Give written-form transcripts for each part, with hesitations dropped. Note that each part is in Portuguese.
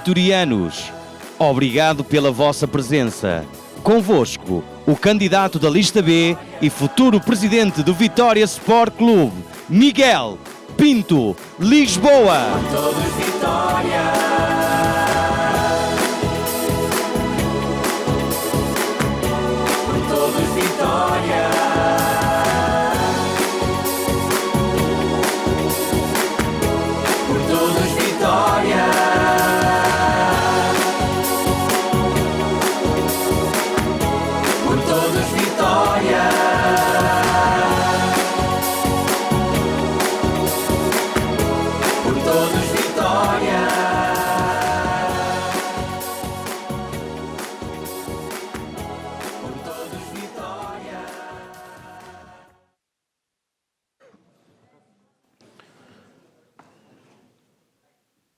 vitorianos, obrigado pela vossa presença. Convosco, o candidato da lista B e futuro presidente do Vitória Sport Clube, Miguel Pinto Lisboa. Todos Vitória.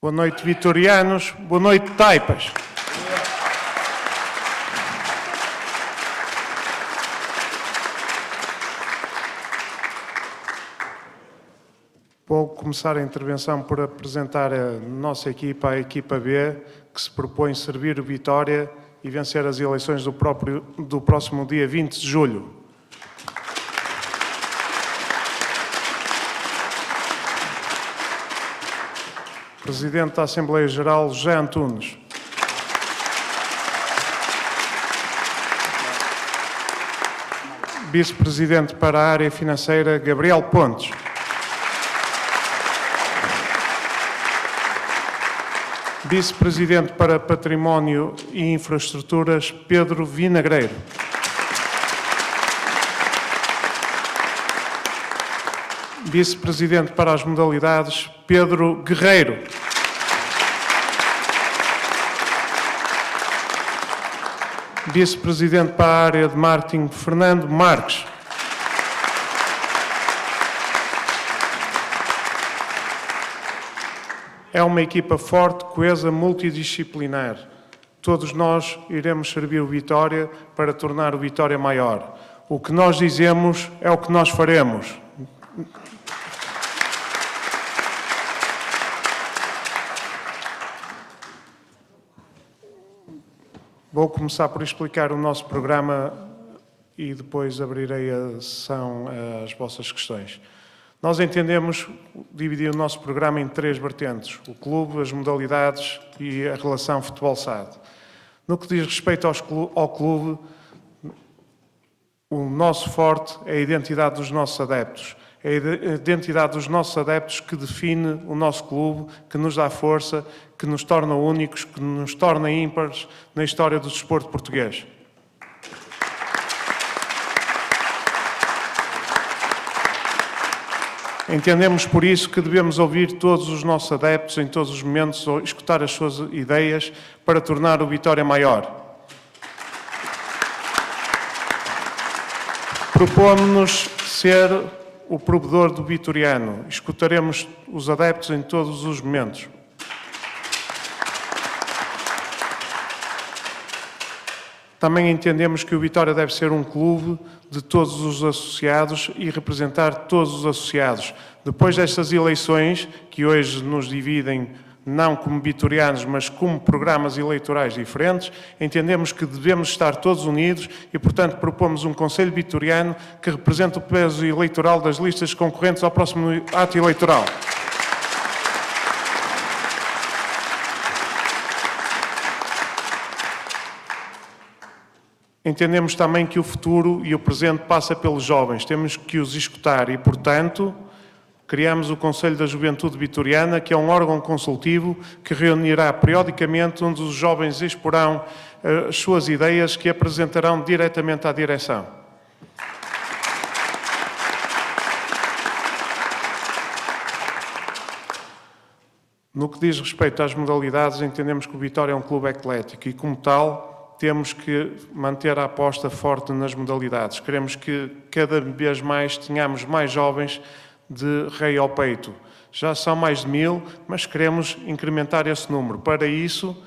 Boa noite, vitorianos. Boa noite, taipas. Vou começar a intervenção por apresentar a nossa equipa, a equipa B, que se propõe servir o Vitória e vencer as eleições do próximo dia 20 de julho. Presidente da Assembleia Geral, José Antunes. Vice-Presidente para a área financeira, Gabriel Pontes. Vice-Presidente para Património e Infraestruturas, Pedro Vinagreiro. Vice-Presidente para as Modalidades, Pedro Guerreiro. Vice-Presidente para a área de Marketing, Fernando Marques. É uma equipa forte, coesa, multidisciplinar. Todos nós iremos servir o Vitória para tornar o Vitória maior. O que nós dizemos é o que nós faremos. Vou começar por explicar o nosso programa e depois abrirei a sessão às vossas questões. Nós entendemos dividir o nosso programa em 3 vertentes: o clube, as modalidades e a relação futebol-SAD. No que diz respeito ao clube, o nosso forte é a identidade dos nossos adeptos. É a identidade dos nossos adeptos que define o nosso clube, que nos dá força, que nos torna únicos, que nos torna ímpares na história do desporto português. Entendemos por isso que devemos ouvir todos os nossos adeptos em todos os momentos, escutar as suas ideias para tornar o Vitória maior. Propomos-nos ser o provedor do vitoriano. Escutaremos os adeptos em todos os momentos. Também entendemos que o Vitória deve ser um clube de todos os associados e representar todos os associados. Depois destas eleições, que hoje nos dividem não como vitorianos, mas como programas eleitorais diferentes, entendemos que devemos estar todos unidos e, portanto, propomos um Conselho Vitoriano que represente o peso eleitoral das listas concorrentes ao próximo ato eleitoral. Entendemos também que o futuro e o presente passa pelos jovens. Temos que os escutar e, portanto, criamos o Conselho da Juventude Vitoriana, que é um órgão consultivo que reunirá periodicamente onde os jovens exporão as suas ideias que apresentarão diretamente à direção. No que diz respeito às modalidades, entendemos que o Vitória é um clube eclético e, como tal, temos que manter a aposta forte nas modalidades. Queremos que cada vez mais tenhamos mais jovens de rei ao peito. Já são mais de 1000, mas queremos incrementar esse número. Para isso,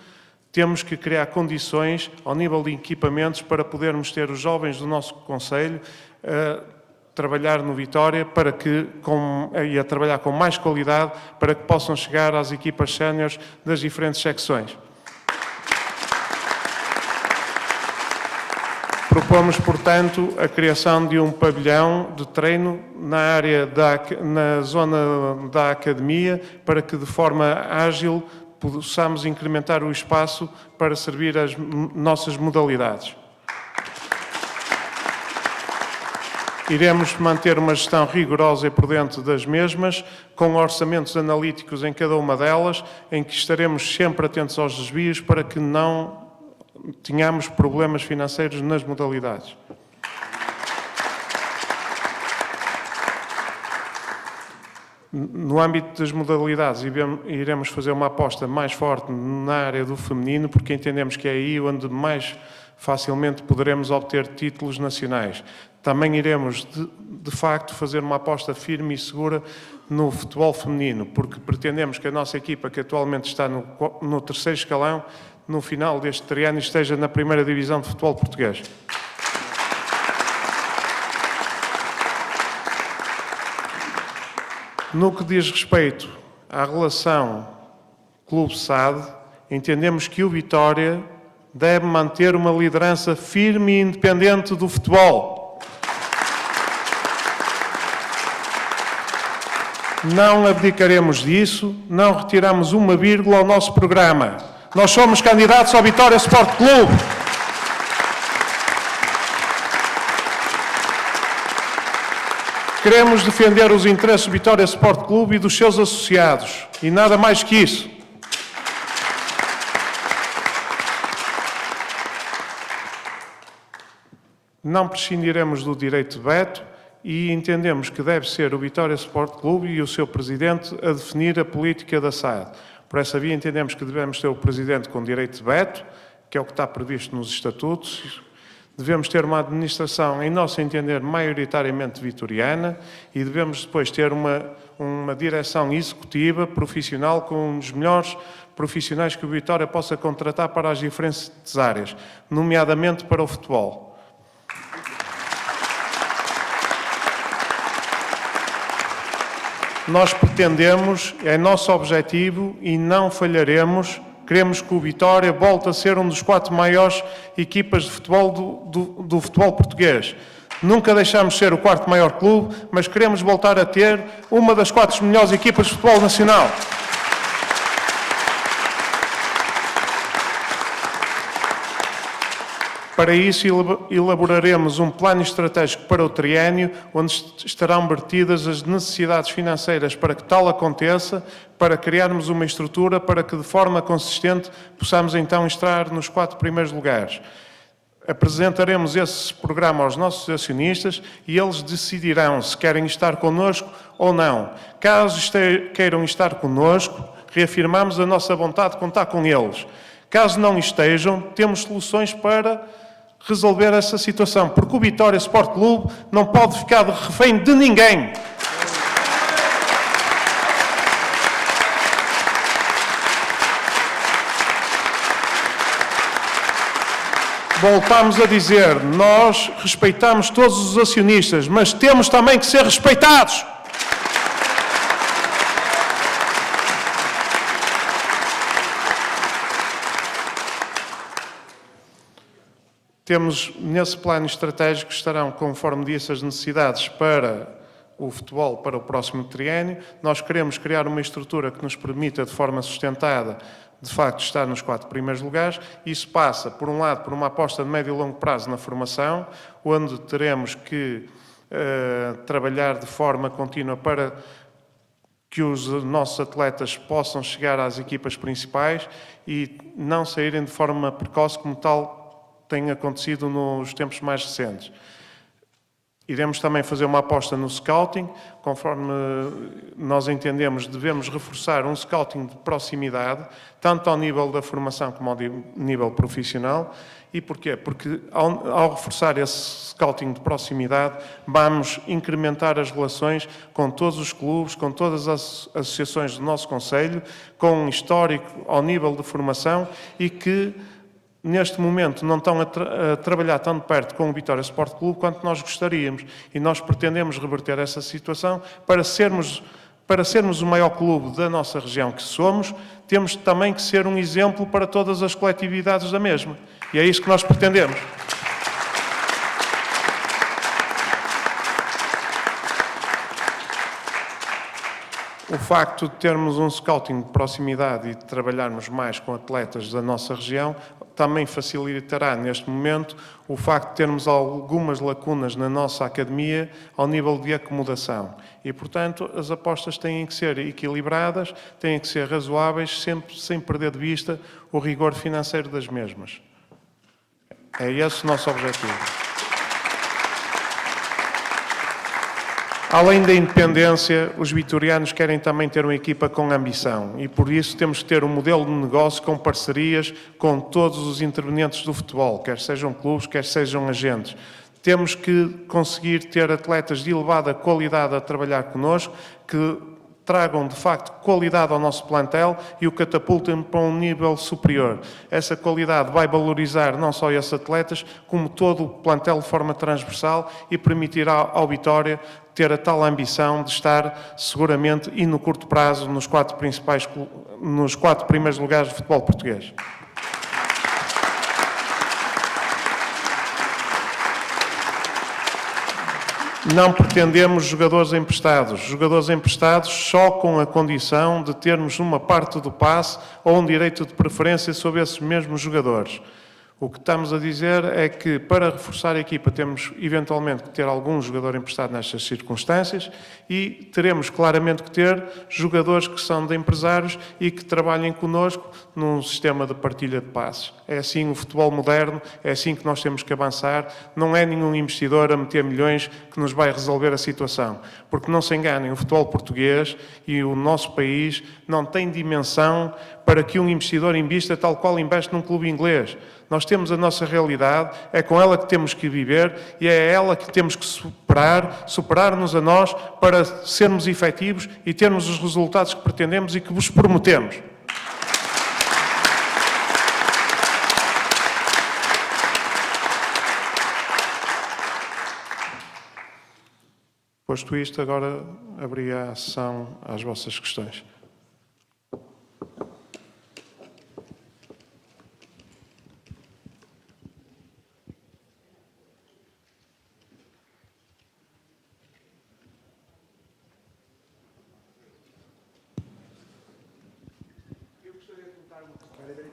temos que criar condições ao nível de equipamentos para podermos ter os jovens do nosso concelho a trabalhar no Vitória e a trabalhar com mais qualidade para que possam chegar às equipas séniores das diferentes secções. Propomos, portanto, a criação de um pavilhão de treino na zona da academia para que, de forma ágil, possamos incrementar o espaço para servir as nossas modalidades. Iremos manter uma gestão rigorosa e prudente das mesmas, com orçamentos analíticos em cada uma delas, em que estaremos sempre atentos aos desvios para que não tenhamos problemas financeiros nas modalidades. No âmbito das modalidades, iremos fazer uma aposta mais forte na área do feminino, porque entendemos que é aí onde mais facilmente poderemos obter títulos nacionais. Também iremos, de facto, fazer uma aposta firme e segura no futebol feminino, porque pretendemos que a nossa equipa, que atualmente está no terceiro escalão, no final deste triênio esteja na primeira divisão de futebol português. No que diz respeito à relação Clube-SAD, entendemos que o Vitória deve manter uma liderança firme e independente do futebol. Não abdicaremos disso, não retiramos uma vírgula ao nosso programa. Nós somos candidatos ao Vitória Sport Clube. Queremos defender os interesses do Vitória Sport Clube e dos seus associados, e nada mais que isso. Não prescindiremos do direito de veto e entendemos que deve ser o Vitória Sport Clube e o seu presidente a definir a política da SAD. Por essa via entendemos que devemos ter o presidente com direito de veto, que é o que está previsto nos estatutos. Devemos ter uma administração, em nosso entender, maioritariamente vitoriana e devemos depois ter uma direção executiva, profissional, com os melhores profissionais que o Vitória possa contratar para as diferentes áreas, nomeadamente para o futebol. Nós pretendemos, é nosso objetivo e não falharemos. Queremos que o Vitória volte a ser um dos 4 maiores equipas de futebol do futebol português. Nunca deixamos de ser o 4º maior clube, mas queremos voltar a ter uma das 4 melhores equipas de futebol nacional. Para isso, elaboraremos um plano estratégico para o triênio, onde estarão vertidas as necessidades financeiras para que tal aconteça, para criarmos uma estrutura para que, de forma consistente, possamos então estar nos 4 primeiros lugares. Apresentaremos esse programa aos nossos acionistas e eles decidirão se querem estar connosco ou não. Caso queiram estar connosco, reafirmamos a nossa vontade de contar com eles. Caso não estejam, temos soluções para resolver essa situação, porque o Vitória Sport Clube não pode ficar de refém de ninguém. Voltamos a dizer, nós respeitamos todos os acionistas, mas temos também que ser respeitados. Temos, nesse plano estratégico, estarão, conforme disse, as necessidades para o futebol para o próximo triênio. Nós queremos criar uma estrutura que nos permita, de forma sustentada, de facto, estar nos 4 primeiros lugares. Isso passa, por um lado, por uma aposta de médio e longo prazo na formação, onde teremos que trabalhar de forma contínua para que os nossos atletas possam chegar às equipas principais e não saírem de forma precoce como tal tem acontecido nos tempos mais recentes. Iremos também fazer uma aposta no scouting, conforme nós entendemos, devemos reforçar um scouting de proximidade, tanto ao nível da formação como ao nível profissional. E porquê? Porque ao reforçar esse scouting de proximidade, vamos incrementar as relações com todos os clubes, com todas as associações do nosso concelho, com um histórico ao nível de formação e que neste momento não estão a trabalhar tão de perto com o Vitória Sport Clube quanto nós gostaríamos. E nós pretendemos reverter essa situação para sermos o maior clube da nossa região que somos, temos também que ser um exemplo para todas as coletividades da mesma. E é isso que nós pretendemos. O facto de termos um scouting de proximidade e de trabalharmos mais com atletas da nossa região também facilitará, neste momento, o facto de termos algumas lacunas na nossa academia ao nível de acomodação. E, portanto, as apostas têm que ser equilibradas, têm que ser razoáveis, sempre sem perder de vista o rigor financeiro das mesmas. É esse o nosso objetivo. Além da independência, os vitorianos querem também ter uma equipa com ambição e, por isso, temos que ter um modelo de negócio com parcerias com todos os intervenientes do futebol, quer sejam clubes, quer sejam agentes. Temos que conseguir ter atletas de elevada qualidade a trabalhar connosco, que tragam, de facto, qualidade ao nosso plantel e o catapultem para um nível superior. Essa qualidade vai valorizar não só esses atletas, como todo o plantel de forma transversal e permitirá ao Vitória ter a tal ambição de estar, seguramente, e no curto prazo, nos 4 primeiros lugares do futebol português. Não pretendemos jogadores emprestados. Jogadores emprestados só com a condição de termos uma parte do passe ou um direito de preferência sobre esses mesmos jogadores. O que estamos a dizer é que, para reforçar a equipa, temos eventualmente que ter algum jogador emprestado nestas circunstâncias e teremos claramente que ter jogadores que são de empresários e que trabalhem connosco num sistema de partilha de passes. É assim o futebol moderno, é assim que nós temos que avançar. Não é nenhum investidor a meter milhões que nos vai resolver a situação. Porque não se enganem, o futebol português e o nosso país não tem dimensão para que um investidor invista tal qual investe num clube inglês. Nós temos a nossa realidade, é com ela que temos que viver e é ela que temos que superar-nos a nós para sermos efetivos e termos os resultados que pretendemos e que vos prometemos. Posto isto, agora abria a sessão às vossas questões.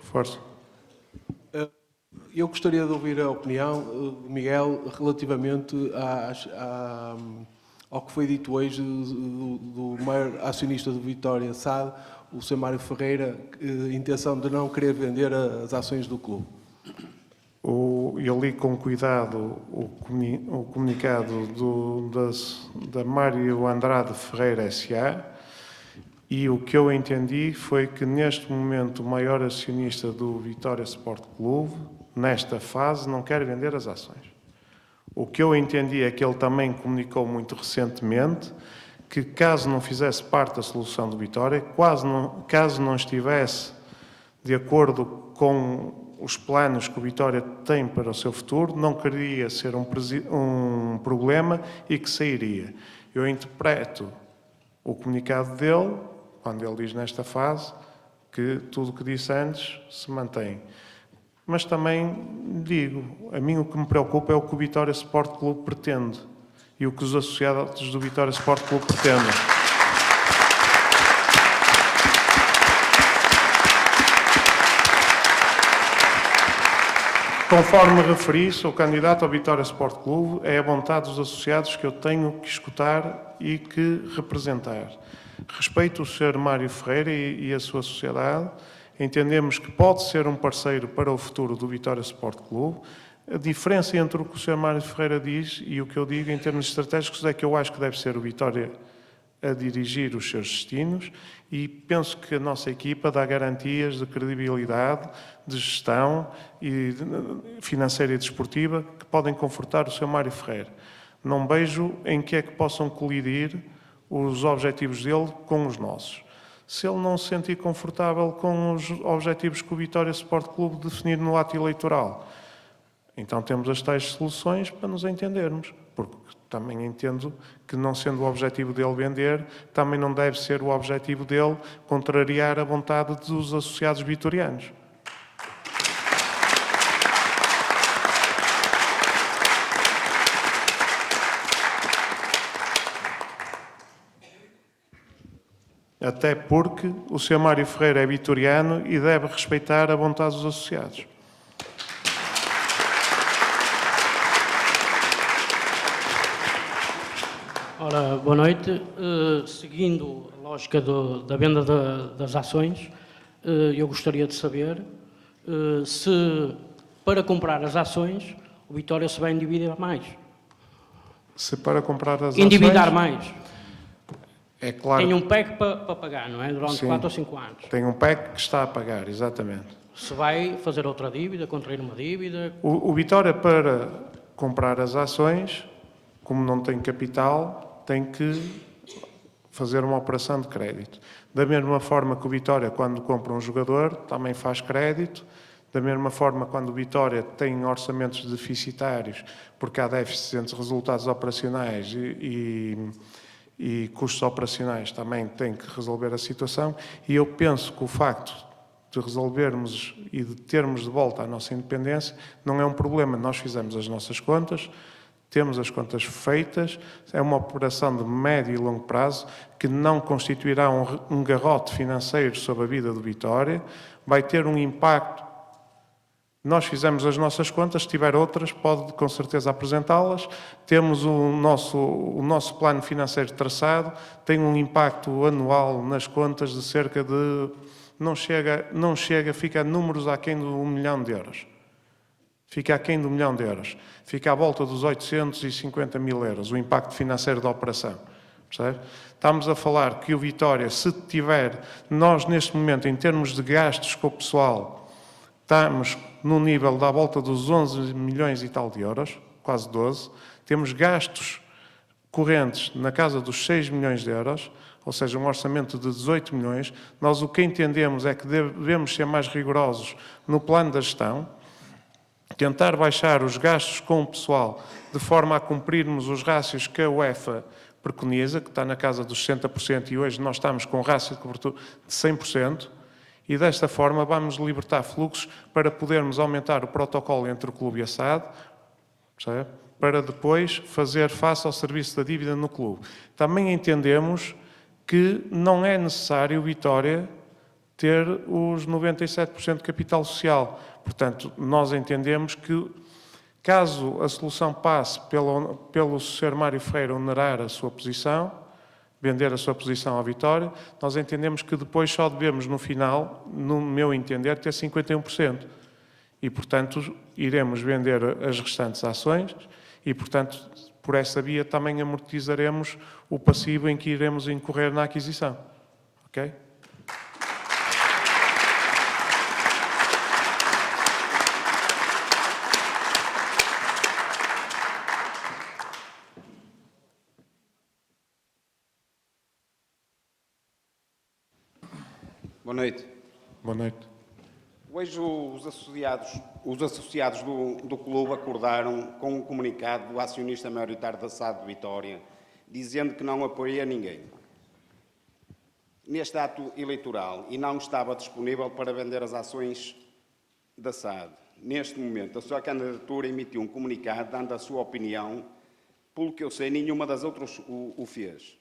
Força. Eu gostaria de ouvir a opinião de Miguel relativamente ao que foi dito hoje do maior acionista do Vitória SAD, o Sr. Mário Ferreira, a intenção de não querer vender as ações do clube. Eu li com cuidado o comunicado da Mário Andrade Ferreira S.A. e o que eu entendi foi que, neste momento, o maior acionista do Vitória Sport Clube, nesta fase, não quer vender as ações. O que eu entendi é que ele também comunicou muito recentemente que, caso não fizesse parte da solução do Vitória, caso não estivesse de acordo com os planos que o Vitória tem para o seu futuro, não queria ser um problema e que sairia. Eu interpreto o comunicado dele, quando ele diz nesta fase, que tudo o que disse antes se mantém. Mas também digo, a mim o que me preocupa é o que o Vitória Sport Clube pretende e o que os associados do Vitória Sport Clube pretendem. Conforme referi, sou candidato ao Vitória Sport Clube, é a vontade dos associados que eu tenho que escutar e que representar. Respeito o Sr. Mário Ferreira e a sua sociedade, entendemos que pode ser um parceiro para o futuro do Vitória Sport Clube. A diferença entre o que o Sr. Mário Ferreira diz e o que eu digo em termos estratégicos é que eu acho que deve ser o Vitória a dirigir os seus destinos e penso que a nossa equipa dá garantias de credibilidade, de gestão e financeira e desportiva que podem confortar o Sr. Mário Ferreira. Não vejo em que é que possam colidir os objetivos dele com os nossos. Se ele não se sentir confortável com os objetivos que o Vitória Sport Clube definir no ato eleitoral, então temos as tais soluções para nos entendermos, porque também entendo que, não sendo o objetivo dele vender, também não deve ser o objetivo dele contrariar a vontade dos associados vitorianos. Até porque o Sr. Mário Ferreira é vitoriano e deve respeitar a vontade dos associados. Ora, boa noite. Seguindo a lógica da venda das ações, eu gostaria de saber se, para comprar as ações, o Vitória se vai endividar mais. Se para comprar as Endividar ações... mais. É claro. Tem um PEC para pagar, não é? Durante Sim. 4 ou 5 anos. Tem um PEC que está a pagar, exatamente. Se vai fazer outra dívida, contrair uma dívida... O Vitória, para comprar as ações, como não tem capital, tem que fazer uma operação de crédito. Da mesma forma que o Vitória, quando compra um jogador, também faz crédito. Da mesma forma, quando o Vitória tem orçamentos deficitários, porque há déficits entre resultados operacionais e custos operacionais, também tem que resolver a situação. E eu penso que o facto de resolvermos e de termos de volta a nossa independência não é um problema. Nós fizemos as nossas contas, temos as contas feitas, é uma operação de médio e longo prazo que não constituirá um garrote financeiro sobre a vida do Vitória, vai ter um impacto. Nós fizemos as nossas contas, se tiver outras, pode com certeza apresentá-las. Temos o nosso plano financeiro traçado, tem um impacto anual nas contas de cerca de... Não chega, fica a números aquém de 1 milhão de euros. Fica aquém de 1 milhão de euros. Fica à volta dos 850 mil euros, o impacto financeiro da operação. Percebe? Estamos a falar que o Vitória, se tiver... Nós, neste momento, em termos de gastos com o pessoal, estamos no nível da volta dos 11 milhões e tal de euros, quase 12. Temos gastos correntes na casa dos 6 milhões de euros, ou seja, um orçamento de 18 milhões. Nós o que entendemos é que devemos ser mais rigorosos no plano da gestão, tentar baixar os gastos com o pessoal de forma a cumprirmos os rácios que a UEFA preconiza, que está na casa dos 60%, e hoje nós estamos com um rácio de cobertura de 100%, e desta forma vamos libertar fluxos para podermos aumentar o protocolo entre o clube e a SAD, percebe? Para depois fazer face ao serviço da dívida no clube. Também entendemos que não é necessário o Vitória ter os 97% de capital social. Portanto, nós entendemos que, caso a solução passe pelo Sr. Mário Ferreira onerar a sua posição, vender a sua posição à Vitória, nós entendemos que depois só devemos, no final, no meu entender, ter 51%. E, portanto, iremos vender as restantes ações e, portanto, por essa via também amortizaremos o passivo em que iremos incorrer na aquisição. Ok? Boa noite. Boa noite. Hoje os associados do clube acordaram com um comunicado do acionista maioritário da SAD de Vitória, dizendo que não apoia ninguém neste ato eleitoral e não estava disponível para vender as ações da SAD. Neste momento, a sua candidatura emitiu um comunicado dando a sua opinião. Pelo que eu sei, nenhuma das outras o fez.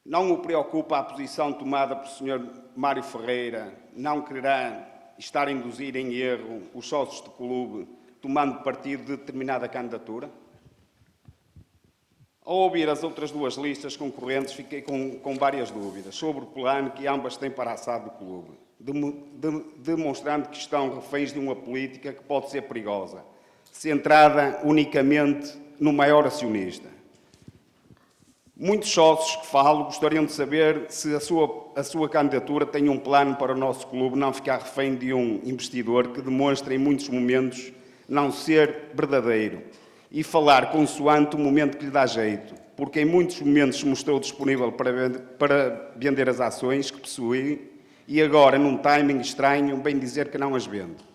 Não o preocupa a posição tomada pelo Sr. Mário Ferreira, não quererá estar a induzir em erro os sócios do clube, tomando partido de determinada candidatura? Ao ouvir as outras duas listas concorrentes, fiquei com várias dúvidas sobre o plano que ambas têm para a SAD do clube, demonstrando que estão reféns de uma política que pode ser perigosa, centrada unicamente no maior acionista. Muitos sócios que falo gostariam de saber se a sua candidatura tem um plano para o nosso clube não ficar refém de um investidor que demonstra em muitos momentos não ser verdadeiro e falar consoante o momento que lhe dá jeito, porque em muitos momentos se mostrou disponível para vender as ações que possui e agora, num timing estranho, bem dizer que não as vende.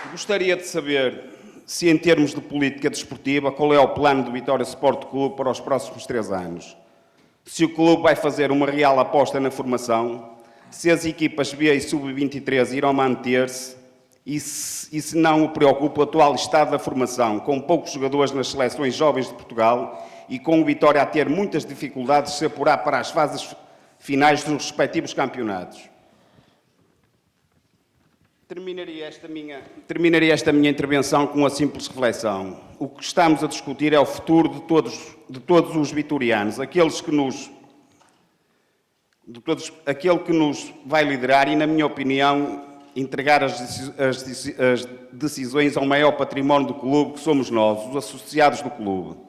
Gostaria de saber se, em termos de política desportiva, qual é o plano do Vitória Sport Clube para os próximos 3 anos. Se o clube vai fazer uma real aposta na formação, se as equipas B e Sub-23 irão manter-se E se não o preocupa o atual estado da formação, com poucos jogadores nas seleções jovens de Portugal e com o Vitória a ter muitas dificuldades de se apurar para as fases finais dos respectivos campeonatos. Terminaria esta minha intervenção com uma simples reflexão. O que estamos a discutir é o futuro de todos os vitorianos, aquele que nos vai liderar e, na minha opinião, entregar as decisões ao maior património do clube, que somos nós, os associados do clube.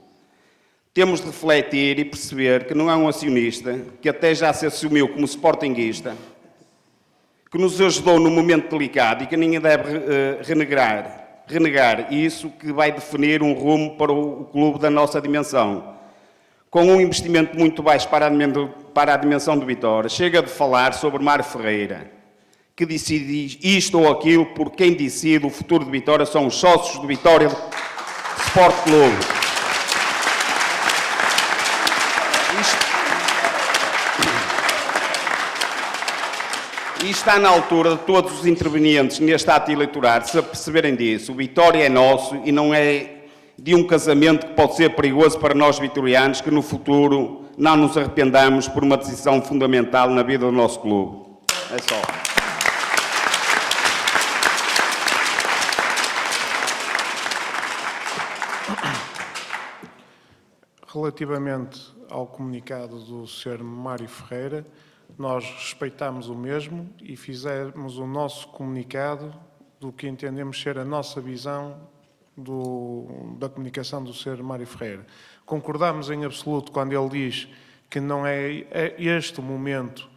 Temos de refletir e perceber que não é um acionista, que até já se assumiu como sportinguista, que nos ajudou num momento delicado e que ninguém deve renegar isso, que vai definir um rumo para o clube da nossa dimensão. Com um investimento muito baixo para a dimensão do Vitória, chega de falar sobre Mário Ferreira, que decide isto ou aquilo, por quem decide o futuro de Vitória são os sócios do Vitória Sport Clube. E está na altura de todos os intervenientes neste ato eleitoral se aperceberem disso. O Vitória é nosso e não é de um casamento que pode ser perigoso para nós vitorianos, que no futuro não nos arrependamos por uma decisão fundamental na vida do nosso clube. É só. Relativamente ao comunicado do Sr. Mário Ferreira, nós respeitamos o mesmo e fizemos o nosso comunicado do que entendemos ser a nossa visão da comunicação do Sr. Mário Ferreira. Concordamos em absoluto quando ele diz que não é este o momento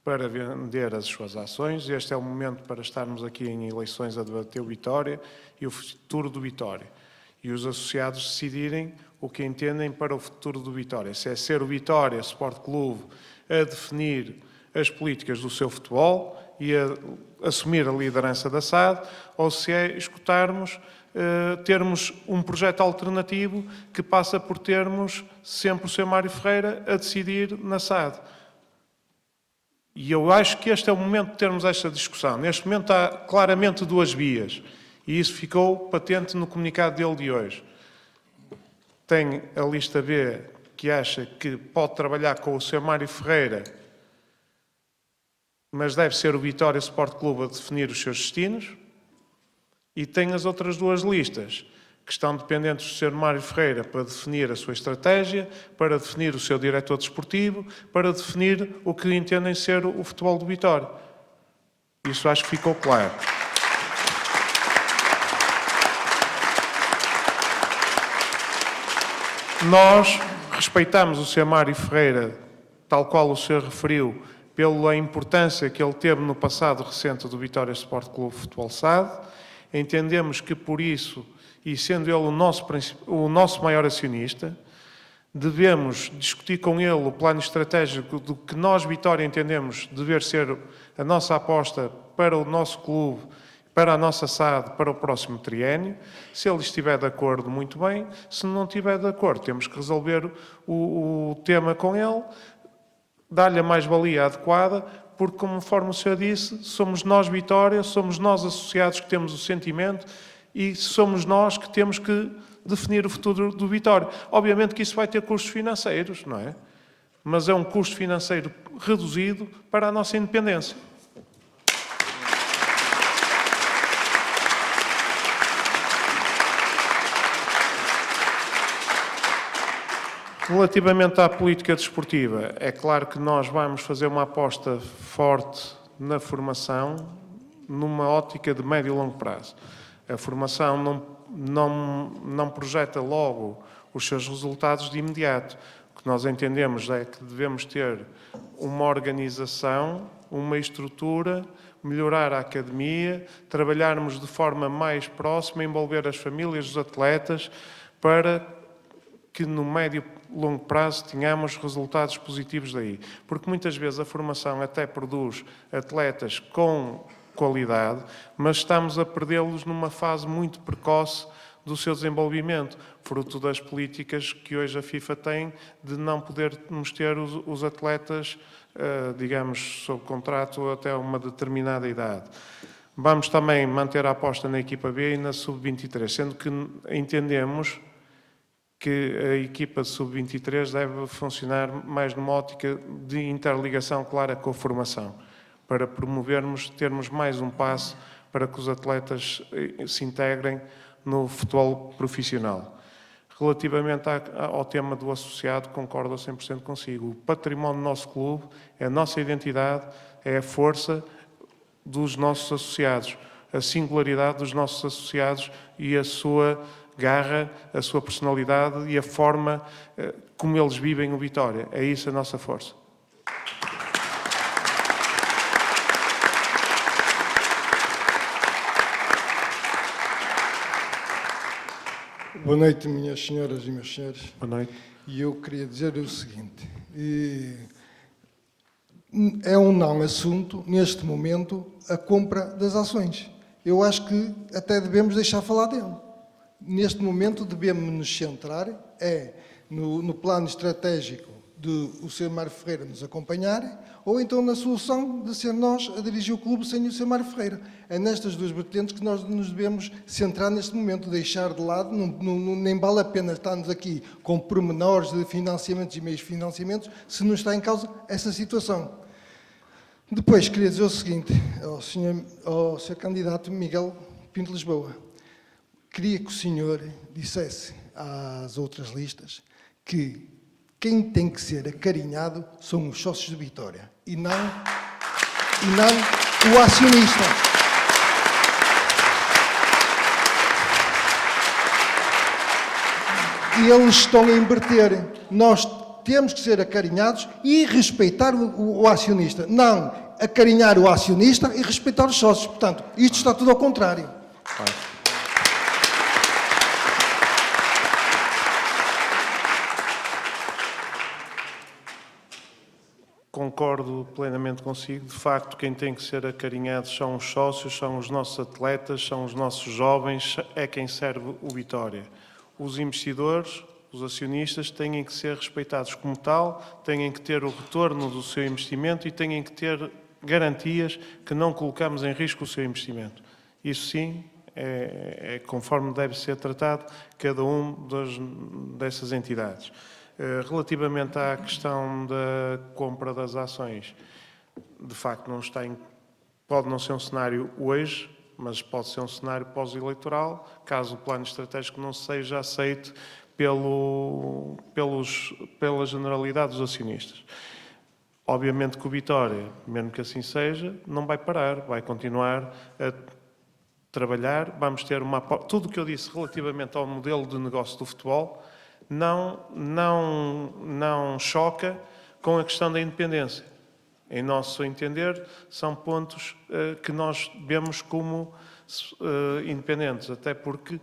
para vender as suas ações, este é o momento para estarmos aqui em eleições a debater o Vitória e o futuro do Vitória. E os associados decidirem o que entendem para o futuro do Vitória. Se é ser o Vitória Sport Clube a definir as políticas do seu futebol e a assumir a liderança da SAD, ou se é escutarmos, termos um projeto alternativo que passa por termos sempre o Sr. Mário Ferreira a decidir na SAD. E eu acho que este é o momento de termos esta discussão. Neste momento há claramente duas vias, e isso ficou patente no comunicado dele de hoje. Tem a lista B, que acha que pode trabalhar com o Sr. Mário Ferreira, mas deve ser o Vitória Sport Clube a definir os seus destinos. E tem as outras duas listas, que estão dependentes do Sr. Mário Ferreira para definir a sua estratégia, para definir o seu diretor desportivo, para definir o que entendem ser o futebol do Vitória. Isso acho que ficou claro. Nós respeitamos o Sr. Mário Ferreira, tal qual o senhor referiu, pela importância que ele teve no passado recente do Vitória Sport Clube Futebol SAD. Entendemos que por isso, e sendo ele o nosso maior acionista, devemos discutir com ele o plano estratégico do que nós, Vitória, entendemos dever ser a nossa aposta para o nosso clube, para a nossa SAD, para o próximo triênio. Se ele estiver de acordo, muito bem. Se não estiver de acordo, temos que resolver o tema com ele, dar-lhe a mais-valia adequada, porque, conforme o senhor disse, somos nós, Vitória, somos nós associados que temos o sentimento e somos nós que temos que definir o futuro do Vitória. Obviamente que isso vai ter custos financeiros, não é? Mas é um custo financeiro reduzido para a nossa independência. Relativamente à política desportiva, é claro que nós vamos fazer uma aposta forte na formação, numa ótica de médio e longo prazo. A formação não projeta logo os seus resultados de imediato. O que nós entendemos é que devemos ter uma organização, uma estrutura, melhorar a academia, trabalharmos de forma mais próxima, envolver as famílias dos atletas, para que no médio e longo prazo tenhamos resultados positivos daí. Porque muitas vezes a formação até produz atletas com qualidade, mas estamos a perdê-los numa fase muito precoce do seu desenvolvimento, fruto das políticas que hoje a FIFA tem de não podermos ter os atletas, digamos, sob contrato até uma determinada idade. Vamos também manter a aposta na equipa B e na sub-23, sendo que entendemos que a equipa sub-23 deve funcionar mais numa ótica de interligação clara com a formação, para promovermos, termos mais um passo para que os atletas se integrem no futebol profissional. Relativamente ao tema do associado, concordo a 100% consigo. O património do nosso clube é a nossa identidade, é a força dos nossos associados, a singularidade dos nossos associados e a sua garra, a sua personalidade e a forma como eles vivem o Vitória. É isso a nossa força. Boa noite, minhas senhoras e meus senhores. Boa noite. E eu queria dizer o seguinte, é um não assunto, neste momento, a compra das ações. Eu acho que até devemos deixar falar dele. Neste momento devemos nos centrar no plano estratégico de o Sr. Mário Ferreira nos acompanhar, ou então na solução de ser nós a dirigir o clube sem o Sr. Mário Ferreira. É nestas duas vertentes que nós nos devemos centrar neste momento, deixar de lado, nem vale a pena estarmos aqui com pormenores de financiamentos e meios de financiamentos, se não está em causa essa situação. Depois, queria dizer o seguinte, ao Sr. Candidato Miguel Pinto Lisboa, queria que o senhor dissesse às outras listas que quem tem que ser acarinhado são os sócios de Vitória e não o acionista. E eles estão a inverter. Nós temos que ser acarinhados e respeitar o acionista. Não acarinhar o acionista e respeitar os sócios. Portanto, isto está tudo ao contrário. Concordo plenamente consigo. De facto, quem tem que ser acarinhado são os sócios, são os nossos atletas, são os nossos jovens, é quem serve o Vitória. Os investidores, os acionistas, têm que ser respeitados como tal, têm que ter o retorno do seu investimento e têm que ter garantias que não colocamos em risco o seu investimento. Isso sim, é conforme deve ser tratado cada um dessas entidades. Relativamente à questão da compra das ações, de facto pode não ser um cenário hoje, mas pode ser um cenário pós-eleitoral, caso o plano estratégico não seja aceito pela generalidade dos acionistas. Obviamente que o Vitória, mesmo que assim seja, não vai parar, vai continuar a trabalhar, vamos ter tudo o que eu disse relativamente ao modelo de negócio do futebol, não choca com a questão da independência. Em nosso entender, são pontos que nós vemos como independentes, até porque,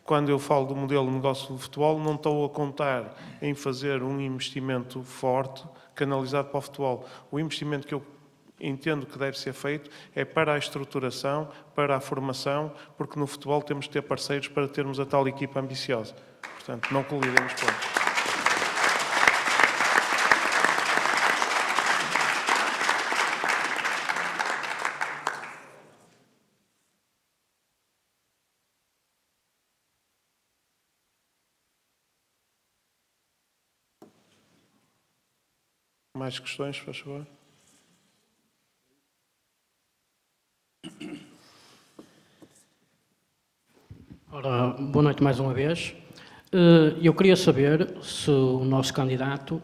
quando eu falo do modelo de negócio do futebol, não estou a contar em fazer um investimento forte canalizado para o futebol. O investimento que eu entendo que deve ser feito é para a estruturação, para a formação, porque no futebol temos de ter parceiros para termos a tal equipa ambiciosa. Portanto, não colidemos pontos. Mais questões, faz favor? Ora, boa noite mais uma vez. Eu queria saber se o nosso candidato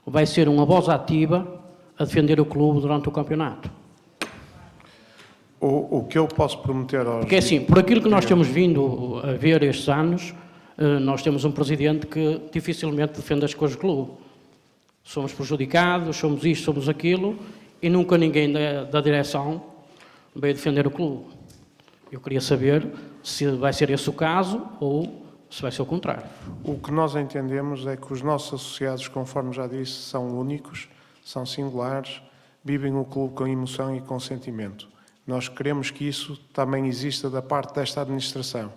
vai ser uma voz ativa a defender o clube durante o campeonato. O que eu posso prometer aos... Porque assim, por aquilo que nós temos vindo a ver estes anos, nós temos um presidente que dificilmente defende as coisas do clube. Somos prejudicados, somos isto, somos aquilo, e nunca ninguém da direção veio defender o clube. Eu queria saber se vai ser esse o caso ou se vai ser o contrário. O que nós entendemos é que os nossos associados, conforme já disse, são únicos, são singulares, vivem o clube com emoção e com sentimento. Nós queremos que isso também exista da parte desta administração.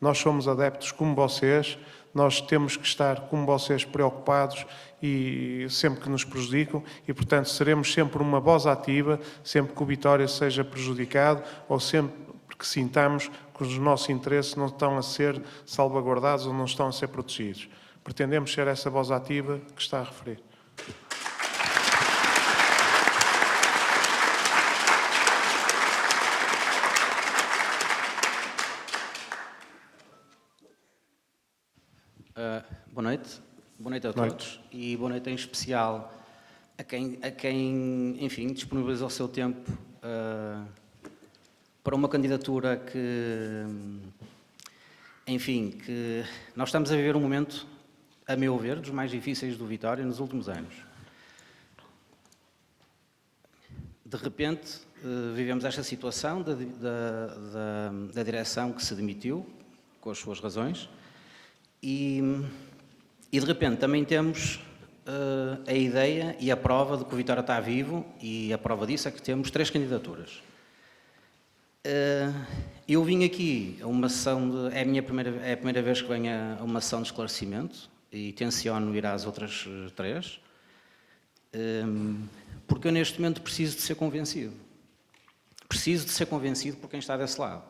Nós somos adeptos, como vocês, nós temos que estar, como vocês, preocupados e sempre que nos prejudicam e, portanto, seremos sempre uma voz ativa, sempre que o Vitória seja prejudicado ou sempre que sintamos que os nossos interesses não estão a ser salvaguardados ou não estão a ser protegidos. Pretendemos ser essa voz ativa que está a referir. Boa noite a todos e boa noite em especial a quem enfim, disponibilizou o seu tempo para uma candidatura que, enfim, que nós estamos a viver um momento, a meu ver, dos mais difíceis do Vitória nos últimos anos. De repente, vivemos esta situação da direção que se demitiu, com as suas razões, e de repente também temos a ideia e a prova de que o Vitória está vivo, e a prova disso é que temos 3 candidaturas. Eu vim aqui a uma sessão, é a primeira vez que venho a uma sessão de esclarecimento e tenciono ir às outras 3, porque eu neste momento preciso de ser convencido. Preciso de ser convencido por quem está desse lado.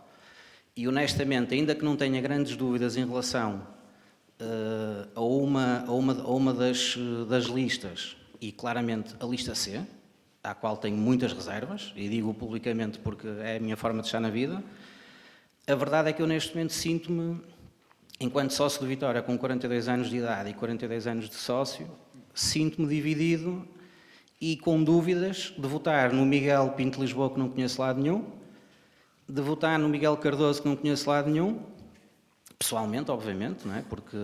E honestamente, ainda que não tenha grandes dúvidas em relação a uma das listas, e claramente a lista C, à qual tenho muitas reservas, e digo publicamente porque é a minha forma de estar na vida, a verdade é que eu neste momento sinto-me, enquanto sócio do Vitória com 42 anos de idade e 42 anos de sócio, sinto-me dividido e com dúvidas de votar no Miguel Pinto Lisboa, que não conheço lado nenhum, de votar no Miguel Cardoso, que não conheço lado nenhum, pessoalmente, obviamente, não é? Porque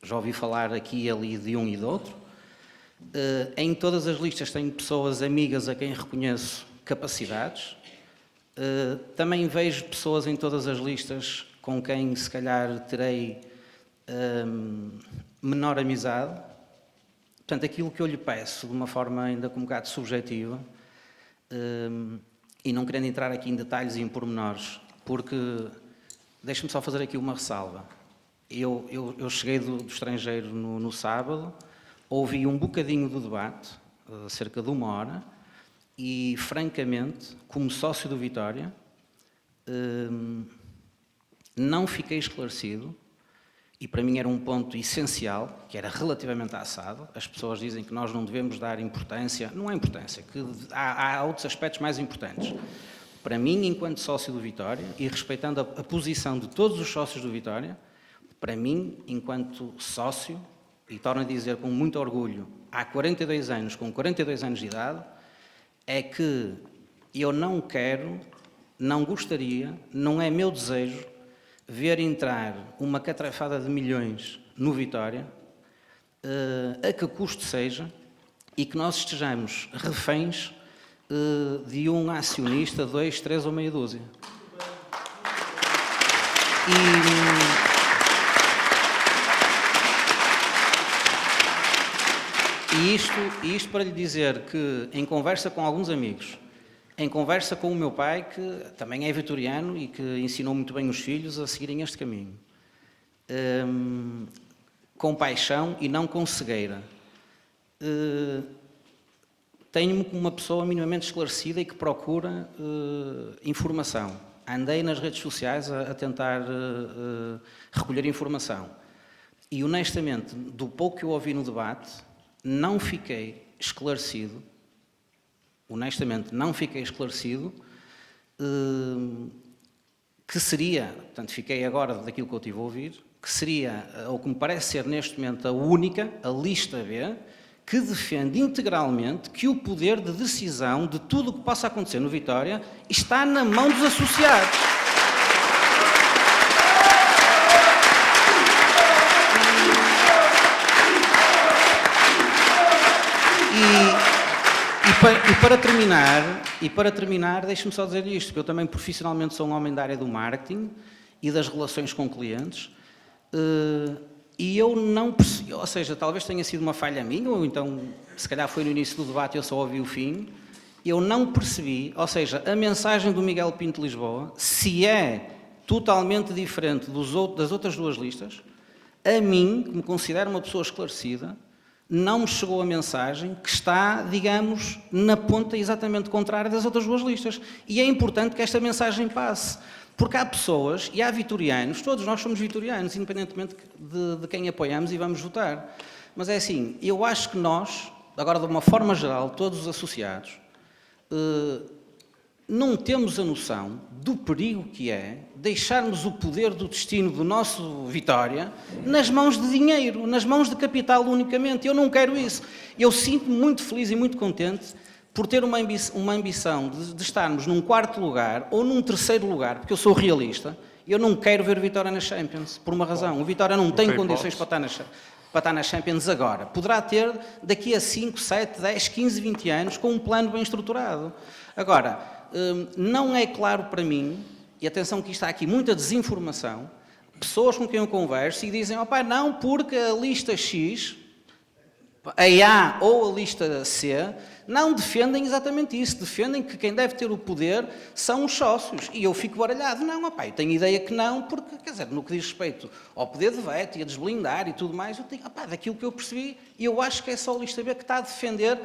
já ouvi falar aqui e ali de um e do outro. Em todas as listas tenho pessoas amigas a quem reconheço capacidades. Também vejo pessoas em todas as listas com quem, se calhar, terei menor amizade. Portanto, aquilo que eu lhe peço, de uma forma ainda um bocado subjetiva, e não querendo entrar aqui em detalhes e em pormenores, porque... Deixe-me só fazer aqui uma ressalva. Eu cheguei do estrangeiro no sábado, ouvi um bocadinho do debate, cerca de 1 hora, e, francamente, como sócio do Vitória, não fiquei esclarecido, e para mim era um ponto essencial, que era relativamente à SAD. As pessoas dizem que nós não devemos dar importância, não há importância, que há outros aspectos mais importantes. Para mim, enquanto sócio do Vitória, e respeitando a posição de todos os sócios do Vitória, para mim, enquanto sócio, e torno a dizer com muito orgulho, há 42 anos, com 42 anos de idade, é que eu não quero, não gostaria, não é meu desejo, ver entrar uma catrafada de milhões no Vitória, a que custo seja, e que nós estejamos reféns de um acionista, 2, 3 ou meia dúzia. E isto para lhe dizer que, em conversa com alguns amigos, em conversa com o meu pai, que também é vitoriano e que ensinou muito bem os filhos a seguirem este caminho, com paixão e não com cegueira, tenho-me como uma pessoa minimamente esclarecida e que procura informação. Andei nas redes sociais a tentar recolher informação. E, honestamente, do pouco que eu ouvi no debate, não fiquei esclarecido, honestamente, não fiquei esclarecido que seria, portanto, fiquei agora daquilo que eu tive a ouvir, que seria, ou que me parece ser neste momento a única, a lista B, que defende integralmente que o poder de decisão de tudo o que possa acontecer no Vitória está na mão dos associados. E para terminar, deixe-me só dizer isto, que eu também profissionalmente sou um homem da área do marketing e das relações com clientes, e eu não percebi, ou seja, talvez tenha sido uma falha minha, ou então, se calhar foi no início do debate e eu só ouvi o fim, eu não percebi, ou seja, a mensagem do Miguel Pinto Lisboa, se é totalmente diferente das outras 2 listas, a mim, que me considero uma pessoa esclarecida, não me chegou a mensagem que está, digamos, na ponta exatamente contrária das outras duas listas. E é importante que esta mensagem passe. Porque há pessoas e há vitorianos, todos nós somos vitorianos, independentemente de quem apoiamos e vamos votar. Mas é assim, eu acho que nós, agora de uma forma geral, todos os associados, não temos a noção do perigo que é deixarmos o poder do destino do nosso Vitória nas mãos de dinheiro, nas mãos de capital unicamente. Eu não quero isso. Eu sinto-me muito feliz e muito contente por ter uma ambição de estarmos num 4º lugar ou num 3º lugar, porque eu sou realista. Eu não quero ver o Vitória na Champions, por uma razão. O Vitória não tem condições para estar na Champions agora. Poderá ter daqui a 5, 7, 10, 15, 20 anos com um plano bem estruturado. Agora, não é claro para mim, e atenção que está aqui muita desinformação, pessoas com quem eu converso e dizem, não, porque a lista X, a A ou a lista C, não defendem exatamente isso, defendem que quem deve ter o poder são os sócios. E eu fico baralhado, eu tenho ideia que não, porque, quer dizer, no que diz respeito ao poder de veto e a desblindar e tudo mais, eu tenho, daquilo que eu percebi, e eu acho que é só a lista B que está a defender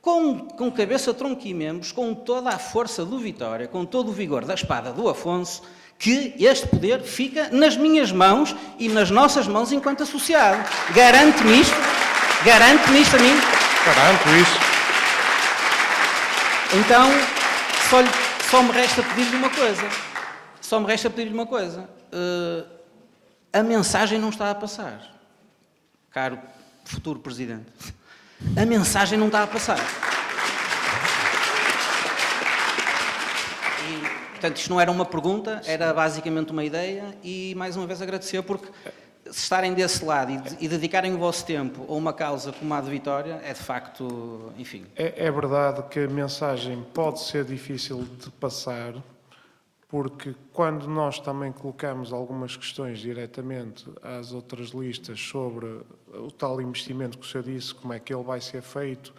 com cabeça, tronco e membros, com toda a força do Vitória, com todo o vigor da espada do Afonso, que este poder fica nas minhas mãos e nas nossas mãos enquanto associado. Garante-me isto a mim. Garanto isso. Então, só me resta pedir-lhe uma coisa. A mensagem não está a passar, caro futuro Presidente. A mensagem não está a passar. E, portanto, isto não era uma pergunta, era basicamente uma ideia e, mais uma vez, agradecer porque se estarem desse lado e dedicarem o vosso tempo a uma causa como a de Vitória, é de facto, enfim... É verdade que a mensagem pode ser difícil de passar, porque quando nós também colocamos algumas questões diretamente às outras listas sobre o tal investimento que o senhor disse, como é que ele vai ser feito,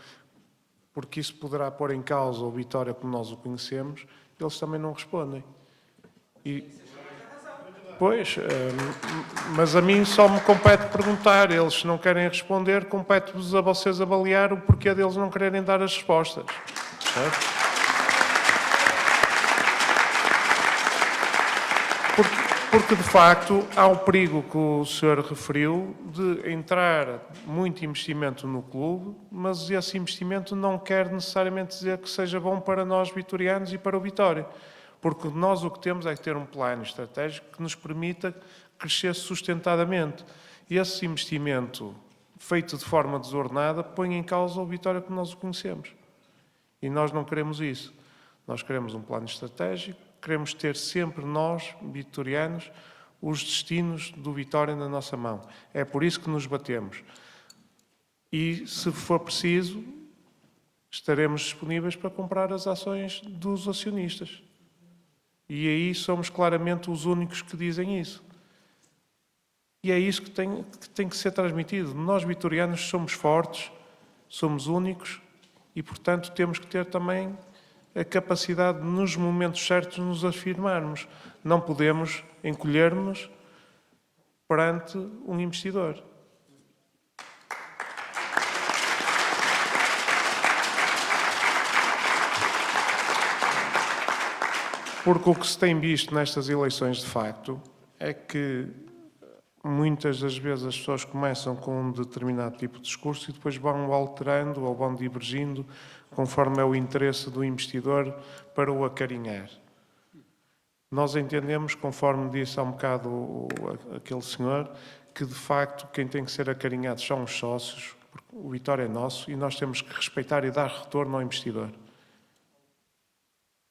porque isso poderá pôr em causa o Vitória como nós o conhecemos, eles também não respondem. Pois, mas a mim só me compete perguntar, eles se não querem responder, compete-vos a vocês avaliar o porquê deles não quererem dar as respostas. Certo? Porque, de facto, há o perigo que o senhor referiu de entrar muito investimento no clube, mas esse investimento não quer necessariamente dizer que seja bom para nós vitorianos e para o Vitória. Porque nós o que temos é que ter um plano estratégico que nos permita crescer sustentadamente. E esse investimento, feito de forma desordenada, põe em causa o Vitória como nós o conhecemos. E nós não queremos isso. Nós queremos um plano estratégico, queremos ter sempre nós, vitorianos, os destinos do Vitória na nossa mão. É por isso que nos batemos. E, se for preciso, estaremos disponíveis para comprar as ações dos acionistas. E aí somos claramente os únicos que dizem isso. E é isso que tem que ser transmitido. Nós, vitorianos, somos fortes, somos únicos e, portanto, temos que ter também a capacidade de, nos momentos certos, nos afirmarmos. Não podemos encolher-nos perante um investidor. Porque o que se tem visto nestas eleições, de facto, é que muitas das vezes as pessoas começam com um determinado tipo de discurso e depois vão alterando ou vão divergindo conforme é o interesse do investidor para o acarinhar. Nós entendemos, conforme disse há um bocado aquele senhor, que de facto quem tem que ser acarinhado são os sócios, porque o Vitória é nosso e nós temos que respeitar e dar retorno ao investidor.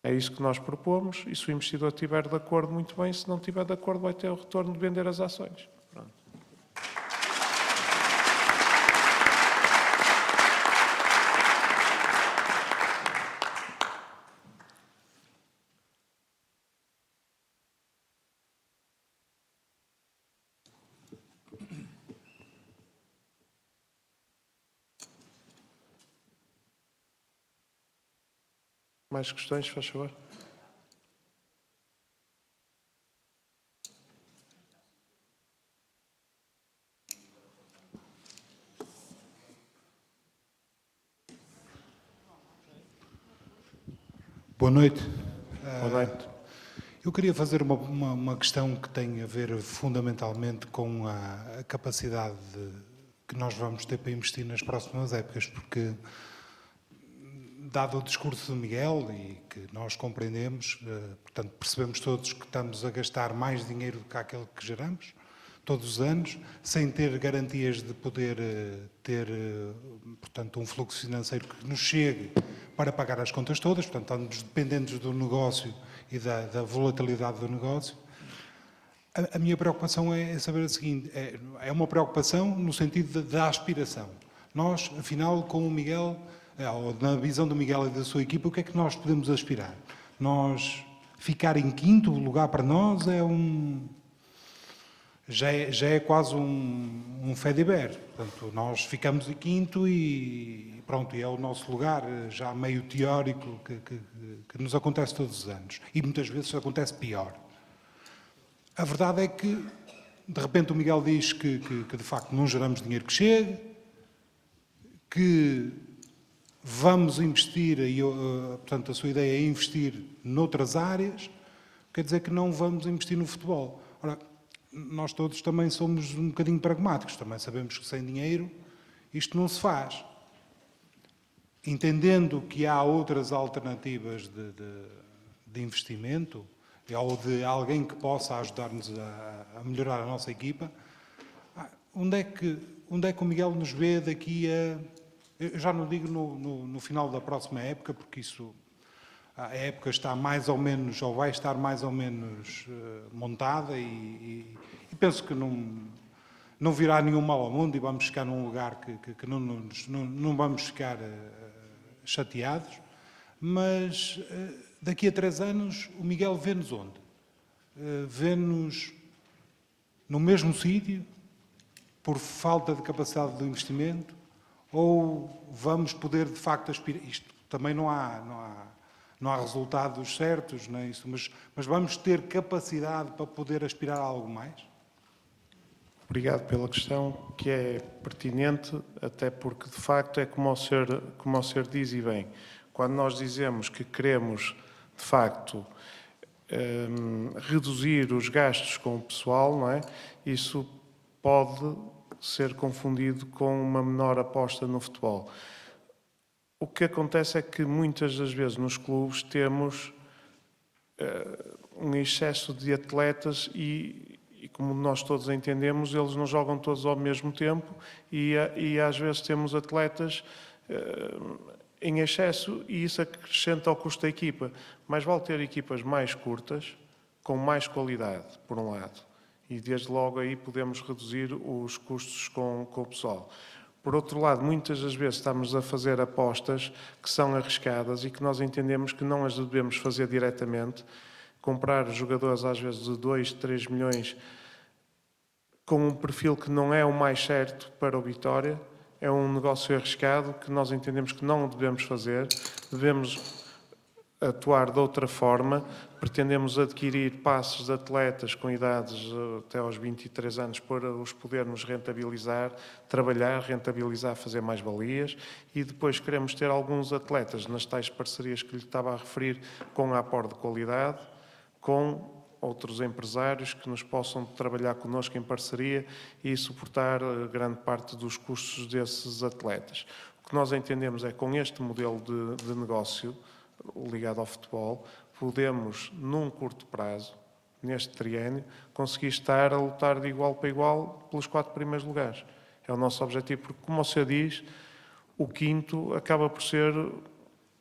É isso que nós propomos e se o investidor estiver de acordo, muito bem, se não estiver de acordo, vai ter o retorno de vender as ações. Pronto. Mais questões, faz favor? Boa noite. Boa noite. Eu queria fazer uma questão que tem a ver fundamentalmente com a capacidade que nós vamos ter para investir nas próximas épocas, porque, dado o discurso do Miguel, e que nós compreendemos, portanto, percebemos todos que estamos a gastar mais dinheiro do que aquele que geramos, todos os anos, sem ter garantias de poder ter, portanto, um fluxo financeiro que nos chegue para pagar as contas todas, portanto, estamos dependentes do negócio e da volatilidade do negócio. A minha preocupação é saber o seguinte, é uma preocupação no sentido da aspiração. Nós, afinal, com o Miguel, ou na visão do Miguel e da sua equipa, o que é que nós podemos aspirar? Nós ficar em quinto lugar para nós já é quase um fediver. Portanto, nós ficamos em quinto e pronto, e é o nosso lugar já meio teórico que nos acontece todos os anos. E muitas vezes acontece pior. A verdade é que, de repente, o Miguel diz que de facto não geramos dinheiro que chegue, que vamos investir, portanto, a sua ideia é investir noutras áreas, quer dizer que não vamos investir no futebol. Ora, nós todos também somos um bocadinho pragmáticos, também sabemos que sem dinheiro isto não se faz. Entendendo que há outras alternativas de investimento, ou de alguém que possa ajudar-nos a melhorar a nossa equipa, onde é que o Miguel nos vê daqui a... Eu já não digo no final da próxima época, porque isso... A época está mais ou menos, ou vai estar mais ou menos montada e penso que não virá nenhum mal ao mundo e vamos ficar num lugar que não vamos ficar chateados, mas daqui a 3 anos o Miguel vê-nos onde? Vê-nos no mesmo sítio, por falta de capacidade de investimento, ou vamos poder de facto aspirar? Isto também não há resultados certos, não é isso, mas vamos ter capacidade para poder aspirar a algo mais? Obrigado pela questão, que é pertinente, até porque, de facto, é como o senhor diz e bem, quando nós dizemos que queremos, de facto, reduzir os gastos com o pessoal, não é? Isso pode ser confundido com uma menor aposta no futebol. O que acontece é que muitas das vezes nos clubes temos um excesso de atletas e como nós todos entendemos, eles não jogam todos ao mesmo tempo e às vezes temos atletas em excesso e isso acrescenta ao custo da equipa. Mas vale ter equipas mais curtas, com mais qualidade, por um lado. E desde logo aí podemos reduzir os custos com o pessoal. Por outro lado, muitas das vezes estamos a fazer apostas que são arriscadas e que nós entendemos que não as devemos fazer diretamente. Comprar jogadores às vezes de 2, 3 milhões com um perfil que não é o mais certo para o Vitória. É um negócio arriscado que nós entendemos que não devemos fazer. Devemos atuar de outra forma. Pretendemos adquirir passos de atletas com idades até aos 23 anos para os podermos rentabilizar, trabalhar, rentabilizar, fazer mais-valias e depois queremos ter alguns atletas nas tais parcerias que lhe estava a referir com aporte de qualidade, com outros empresários que nos possam trabalhar connosco em parceria e suportar grande parte dos custos desses atletas. O que nós entendemos é que com este modelo de negócio ligado ao futebol, podemos, num curto prazo, neste triênio, conseguir estar a lutar de igual para igual pelos 4 primeiros lugares. É o nosso objetivo, porque, como o senhor diz, o quinto acaba por ser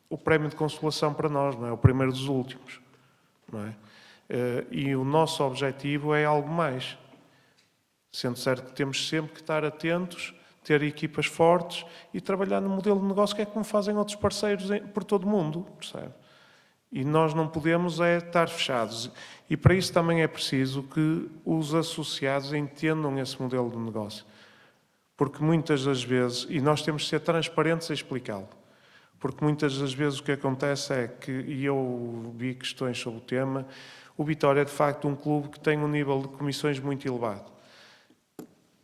o prémio de consolação para nós, não é? O primeiro dos últimos, não é? E o nosso objetivo é algo mais. Sendo certo que temos sempre que estar atentos, ter equipas fortes e trabalhar no modelo de negócio que é como fazem outros parceiros por todo o mundo, percebe? E nós não podemos estar fechados. E para isso também é preciso que os associados entendam esse modelo de negócio. Porque muitas das vezes, e nós temos de ser transparentes a explicá-lo, porque muitas das vezes o que acontece é que, e eu vi questões sobre o tema, o Vitória é de facto um clube que tem um nível de comissões muito elevado.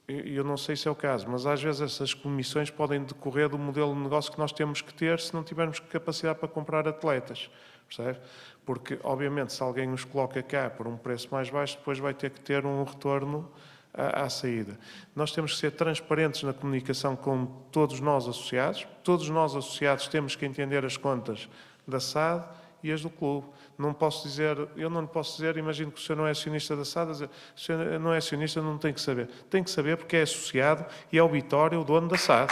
Eu não sei se é o caso, mas às vezes essas comissões podem decorrer do modelo de negócio que nós temos que ter se não tivermos capacidade para comprar atletas. percebe? Porque, obviamente, se alguém os coloca cá por um preço mais baixo, depois vai ter que ter um retorno à saída. Nós temos que ser transparentes na comunicação com todos nós associados. Todos nós associados temos que entender as contas da SAD e as do clube. Não posso dizer, eu não lhe posso dizer, imagino que o senhor não é acionista da SAD, se o senhor não é acionista, não tem que saber. Tem que saber porque é associado e é o Vitória, o dono da SAD.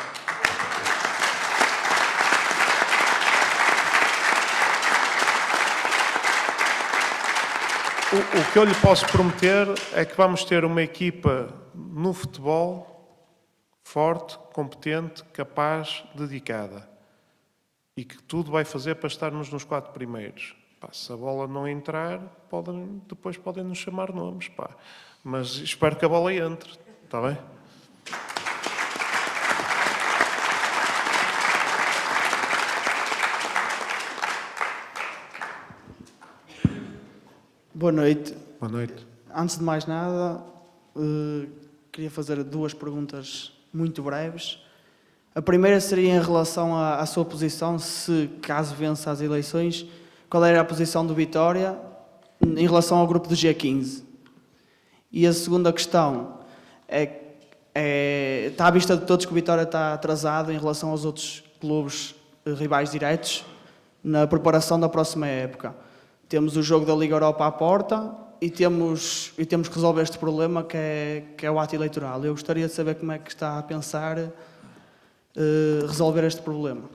O que eu lhe posso prometer é que vamos ter uma equipa no futebol forte, competente, capaz, dedicada. E que tudo vai fazer para estarmos nos 4 primeiros. Pá, se a bola não entrar, depois podem nos chamar nomes. Pá. Mas espero que a bola entre. Está bem? Boa noite. Boa noite. Antes de mais nada, queria fazer 2 perguntas muito breves. A primeira seria em relação à sua posição, se caso vença as eleições, qual era a posição do Vitória em relação ao grupo do G15? E a segunda questão está à vista de todos que o Vitória está atrasado em relação aos outros clubes rivais diretos na preparação da próxima época. Temos o jogo da Liga Europa à porta e temos que resolver este problema que é o ato eleitoral. Eu gostaria de saber como é que está a pensar resolver este problema.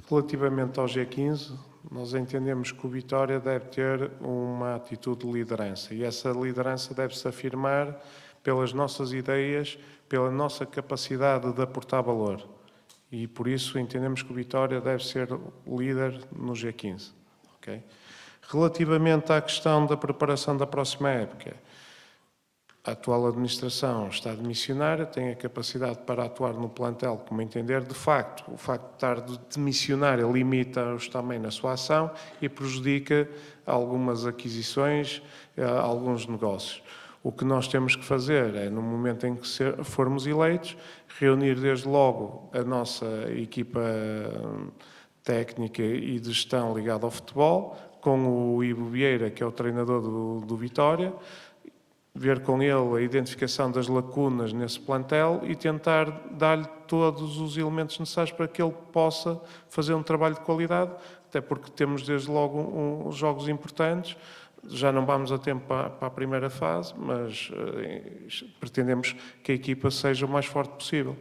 Relativamente ao G15, nós entendemos que o Vitória deve ter uma atitude de liderança e essa liderança deve-se afirmar pelas nossas ideias, pela nossa capacidade de aportar valor. E por isso entendemos que o Vitória deve ser líder no G15. Okay? Relativamente à questão da preparação da próxima época, a atual administração está demissionária, tem a capacidade para atuar no plantel como entender. De facto, o facto de estar demissionária limita-os também na sua ação e prejudica algumas aquisições, alguns negócios. O que nós temos que fazer é, no momento em que formos eleitos, reunir desde logo a nossa equipa técnica e de gestão ligada ao futebol, com o Ivo Vieira, que é o treinador do Vitória, ver com ele a identificação das lacunas nesse plantel e tentar dar-lhe todos os elementos necessários para que ele possa fazer um trabalho de qualidade, até porque temos desde logo uns jogos importantes. Já não vamos a tempo para a primeira fase, mas pretendemos que a equipa seja o mais forte possível.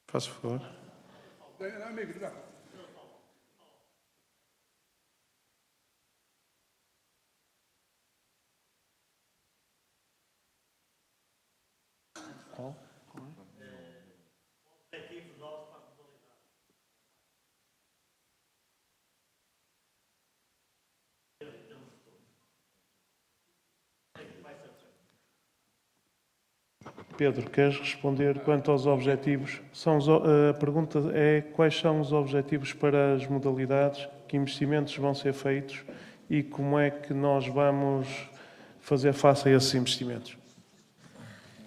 Faço favor. Pedro, queres responder quanto aos objetivos? A pergunta é quais são os objetivos para as modalidades, que investimentos vão ser feitos e como é que nós vamos fazer face a esses investimentos?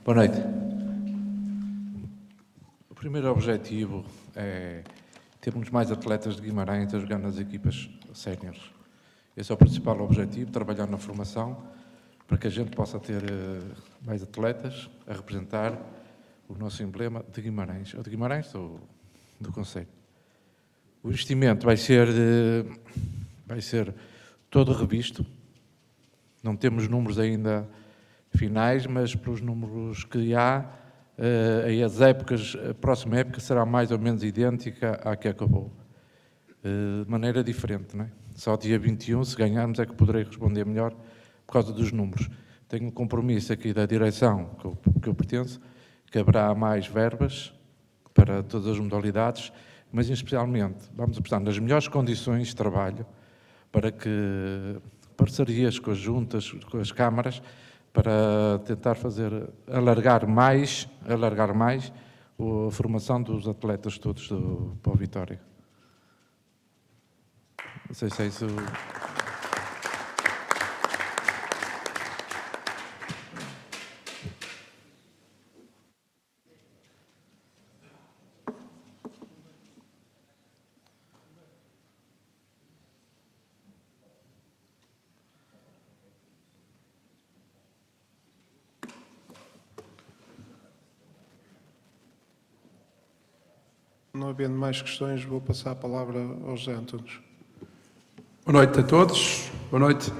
Boa noite. O primeiro objetivo é termos mais atletas de Guimarães a jogar nas equipas séniores. Esse é o principal objetivo, trabalhar na formação, para que a gente possa ter mais atletas a representar o nosso emblema de Guimarães, ou de Guimarães ou do Conselho. O investimento vai ser todo revisto, não temos números ainda finais, mas pelos números que há, a próxima época será mais ou menos idêntica à que acabou. De maneira diferente, não é? Só dia 21, se ganharmos, é que poderei responder melhor por causa dos números. Tenho um compromisso aqui da direção que eu pertenço, que haverá mais verbas para todas as modalidades, mas especialmente vamos apostar nas melhores condições de trabalho para que parcerias com as juntas, com as câmaras, para tentar alargar mais a formação dos atletas todos para o Vitória. Não sei se é isso. Não havendo mais questões, vou passar a palavra ao José Antunes. Boa noite a todos. Boa noite.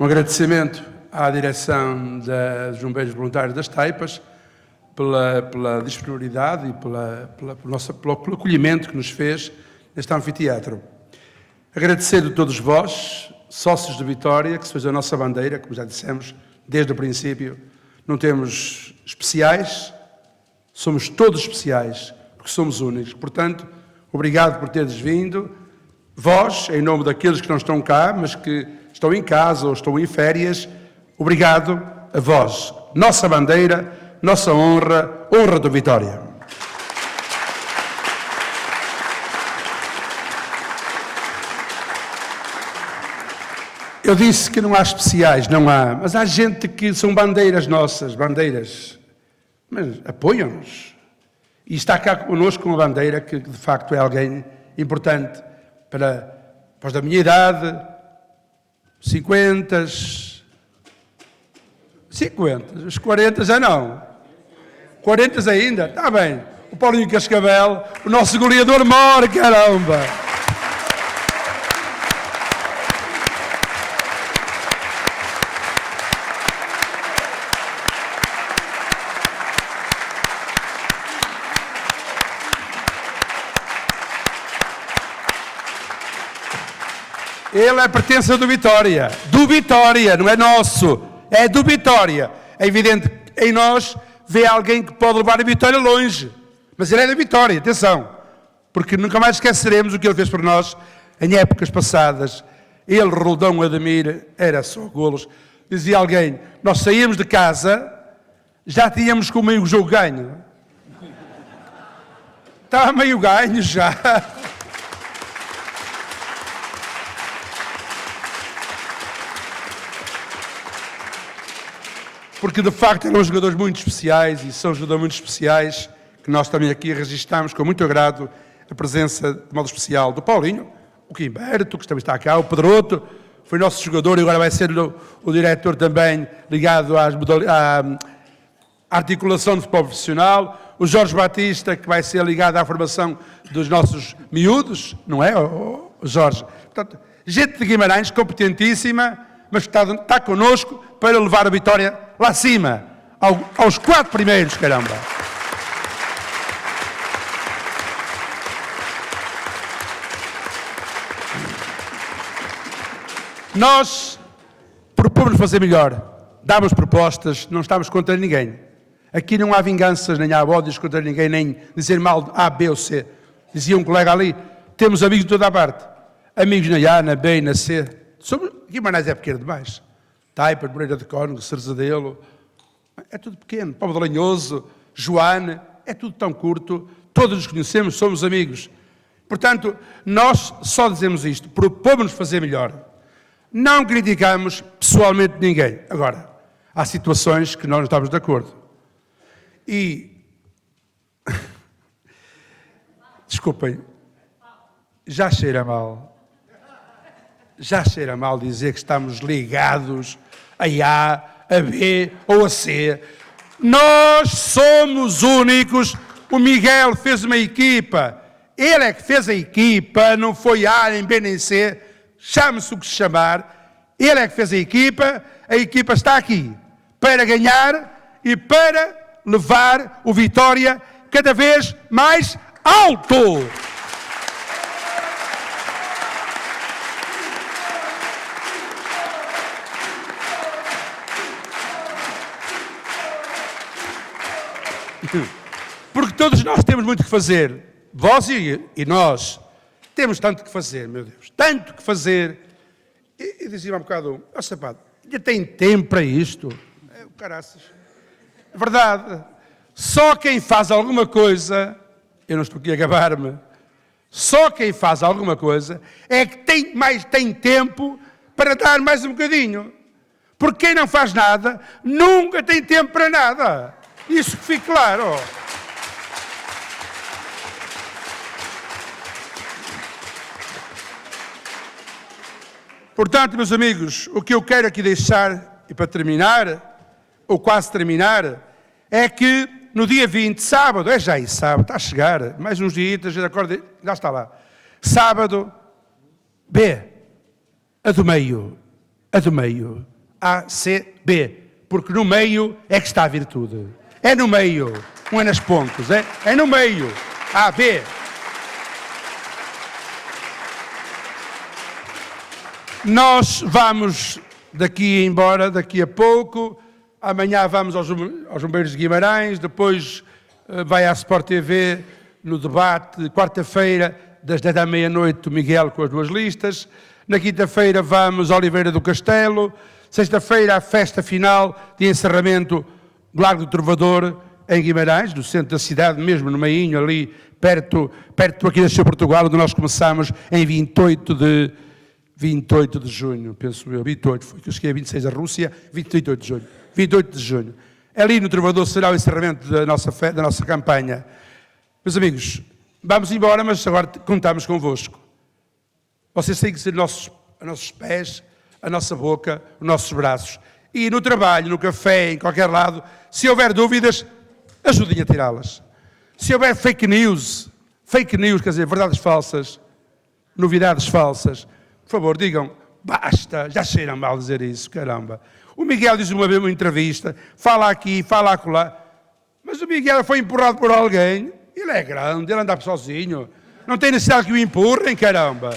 Um agradecimento à direção dos Bombeiros Voluntários das Taipas pela disponibilidade e pelo acolhimento que nos fez neste anfiteatro. Agradecer a todos vós, sócios de Vitória, que sois a nossa bandeira, como já dissemos desde o princípio. Não temos especiais, somos todos especiais, porque somos únicos. Portanto, obrigado por teres vindo. Vós, em nome daqueles que não estão cá, mas que estão em casa ou estão em férias, obrigado a vós. Nossa bandeira, nossa honra, honra do Vitória. Eu disse que não há especiais, não há, mas há gente que são bandeiras nossas, bandeiras, mas apoiam-nos. E está cá connosco uma bandeira que de facto é alguém importante para os da minha idade, 50, os 40 já não. 40 ainda, está bem. O Paulinho Cascavel, o nosso goleador mora, caramba! Ele é pertença do Vitória, não é nosso, é do Vitória. É evidente que em nós vê alguém que pode levar a Vitória longe, mas ele é da Vitória, atenção, porque nunca mais esqueceremos o que ele fez por nós em épocas passadas. Ele, Roldão, Ademir, era só golos. Dizia alguém, nós saímos de casa, já tínhamos com meio jogo ganho. Estava meio ganho já. Porque de facto eram jogadores muito especiais e são jogadores muito especiais que nós também aqui registramos com muito agrado a presença de modo especial do Paulinho, o Quimberto, que também está cá, o Pedroto, foi nosso jogador e agora vai ser o diretor também ligado à articulação de futebol profissional, o Jorge Batista, que vai ser ligado à formação dos nossos miúdos, não é, Jorge? Portanto, gente de Guimarães, competentíssima, mas que está connosco para levar a Vitória lá acima, aos 4 primeiros, caramba. Nós propomos fazer melhor, damos propostas, não estamos contra ninguém. Aqui não há vinganças, nem há ódios contra ninguém, nem dizer mal de A, B ou C. Dizia um colega ali, temos amigos de toda a parte. Amigos na A, na B e na C. Guimarães é pequeno demais. Taipas, Moreira de Cónigo, Cerzadelo, é tudo pequeno. Povo de Lanhoso, Joane, é tudo tão curto. Todos nos conhecemos, somos amigos. Portanto, nós só dizemos isto, propomos fazer melhor. Não criticamos pessoalmente ninguém. Agora, há situações que nós não estamos de acordo. E, desculpem, já cheira mal. Já cheira mal dizer que estamos ligados a A, a B ou a C. Nós somos únicos. O Miguel fez uma equipa. Ele é que fez a equipa, não foi A, nem B, nem C. Chame-se o que se chamar. Ele é que fez a equipa está aqui para ganhar e para levar o Vitória cada vez mais alto. Porque todos nós temos muito que fazer. Vós e nós. Temos tanto que fazer, meu Deus. Tanto que fazer. E dizia um bocado, ó sapado, ainda tem tempo para isto? caraças. Verdade. Só quem faz alguma coisa, eu não estou aqui a gabar-me, só quem faz alguma coisa é que tem tempo para dar mais um bocadinho. Porque quem não faz nada, nunca tem tempo para nada. Isso que fique claro. Portanto, meus amigos, o que eu quero aqui deixar, e para terminar, ou quase terminar, é que no dia 20, sábado, é já isso, sábado, está a chegar, mais uns dias, a gente acorda, já está lá. Sábado, B, a do meio, A, C, B, porque no meio é que está a virtude. É no meio, não é nas pontas, é no meio, A, B. Nós vamos daqui embora, daqui a pouco. Amanhã vamos aos Bombeiros de Guimarães, depois vai à Sport TV no debate, quarta-feira, das 10 da meia-noite, o Miguel com as 2 listas. Na quinta-feira vamos a Oliveira do Castelo. Sexta-feira, a festa final de encerramento do Largo do Trovador, em Guimarães, no centro da cidade, mesmo no meinho, ali perto aqui da Seu Portugal, onde nós começamos em 28 de junho, penso eu, 28, foi que eu cheguei a 26 a Rússia, 28 de junho. 28 de junho. Ali no Trovador será o encerramento da nossa campanha. Meus amigos, vamos embora, mas agora contamos convosco. Vocês têm que ser nossos pés, a nossa boca, os nossos braços. E no trabalho, no café, em qualquer lado, se houver dúvidas, ajudem a tirá-las. Se houver fake news, quer dizer, verdades falsas, novidades falsas, por favor, digam, basta, já cheiram mal dizer isso, caramba. O Miguel diz uma vez numa entrevista, fala aqui, fala acolá, mas o Miguel foi empurrado por alguém, ele é grande, ele anda sozinho, não tem necessidade que o empurrem, caramba.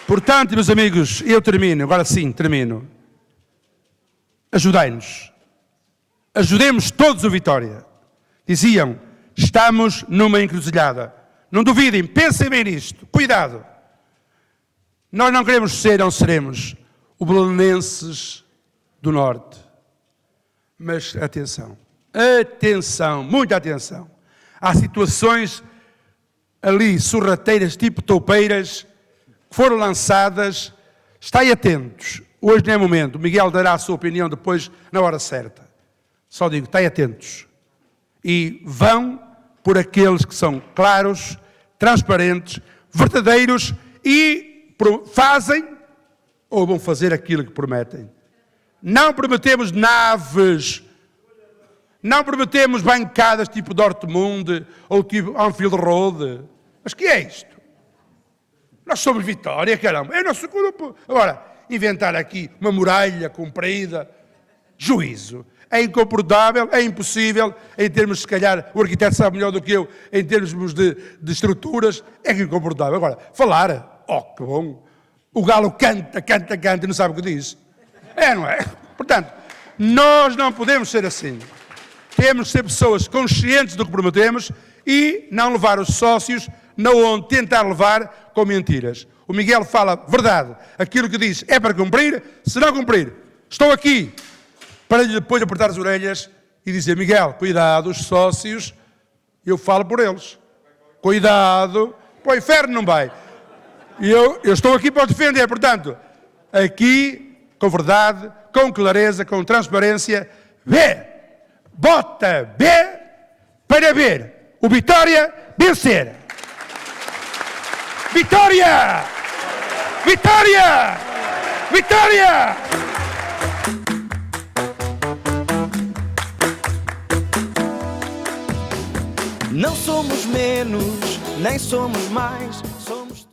Portanto, meus amigos, eu termino, agora sim, termino. Ajudai-nos. Ajudemos todos o Vitória. Diziam, estamos numa encruzilhada. Não duvidem, pensem bem nisto. Cuidado. Nós não queremos ser, não seremos, o belenenses do Norte. Mas atenção, muita atenção. Há situações ali, sorrateiras, tipo toupeiras, que foram lançadas. Estai atentos. Hoje não é momento. O Miguel dará a sua opinião depois, na hora certa. Só digo, estai atentos. E vão por aqueles que são claros, transparentes, verdadeiros e fazem ou vão fazer aquilo que prometem. Não prometemos naves, não prometemos bancadas tipo Dortmund ou tipo Anfield Road. Mas que é isto? Nós somos Vitória, caramba. É o nosso grupo. Agora, inventar aqui uma muralha comprida, juízo. É incomportável, é impossível, em termos, se calhar, o arquiteto sabe melhor do que eu, em termos de estruturas, é incomportável. Agora, falar, que bom, o galo canta e não sabe o que diz. É, não é? Portanto, nós não podemos ser assim. Temos de ser pessoas conscientes do que prometemos e não levar os sócios na onde tentar levar com mentiras. O Miguel fala verdade. Aquilo que diz é para cumprir. Se não cumprir, estou aqui para lhe depois apertar as orelhas e dizer, Miguel, cuidado, os sócios, eu falo por eles. Cuidado, para o inferno não vai. E eu estou aqui para os defender, portanto, aqui, com verdade, com clareza, com transparência, bota B para ver o Vitória vencer. Vitória! Vitória! Vitória! Não somos menos, nem somos mais.